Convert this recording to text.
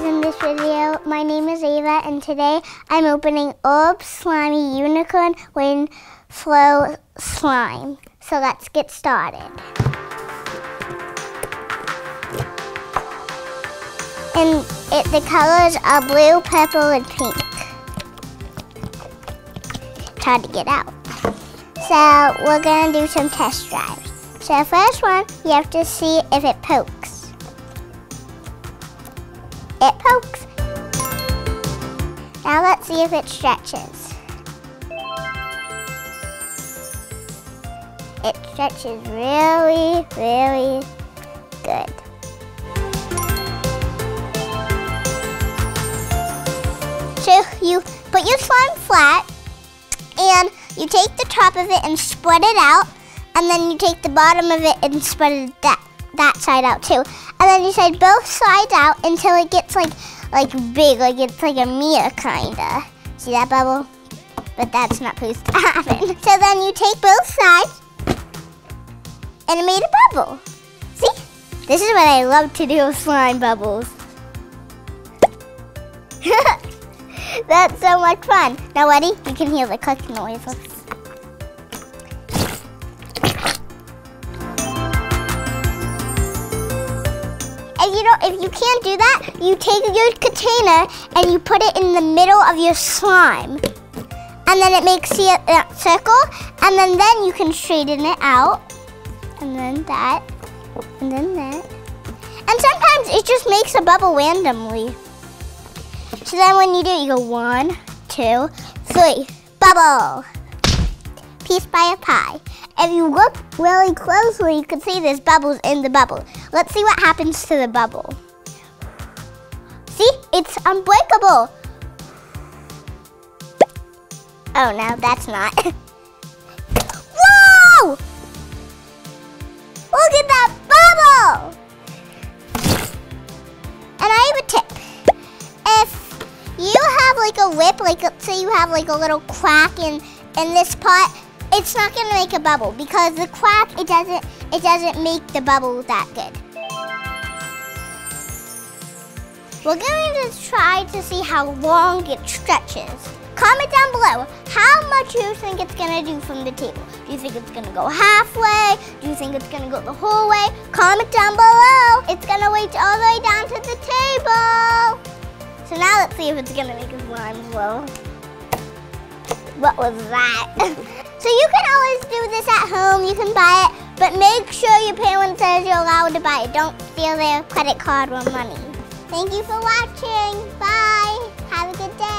in this video. My name is Ava, and today I'm opening Orb Slimy Unicorn Wind Flow Slime. So let's get started. And the colors are blue, purple, and pink. It's hard to get out. So we're gonna do some test drives. So first one, you have to see if it pokes. It pokes. Now let's see if it stretches. It stretches really, really good. So you put your slime flat and you take the top of it and spread it out, and then you take the bottom of it and spread it that side out too. And then you spread both sides out until it gets like big, like it's like a mirror kinda. See that bubble? But that's not supposed to happen. So then you take both sides and it made a bubble. See? This is what I love to do with slime bubbles. That's so much fun. Now ready? You can hear the click noise. If you can't do that, you take your container and you put it in the middle of your slime. And then it makes a circle, and then you can straighten it out. And then that, and then that. And sometimes it just makes a bubble randomly. So then when you do it, you go 1, 2, 3, bubble. Piece by a pie. If you look really closely, you can see there's bubbles in the bubble. Let's see what happens to the bubble. See, it's unbreakable. Oh no, that's not. Whoa! Look at that bubble! And I have a tip. If you have like a lip, like let's say you have like a little crack in this pot, it's not gonna make a bubble because the crack, it doesn't make the bubble that good. We're going to try to see how long it stretches. Comment down below how much you think it's gonna do from the table. Do you think it's gonna go halfway? Do you think it's gonna go the whole way? Comment down below. It's gonna reach all the way down to the table. So now let's see if it's gonna make a slime flow. What was that? So you can always do this at home, you can buy it, but make sure your parent says you're allowed to buy it. Don't steal their credit card or money. Thank you for watching. Bye. Have a good day.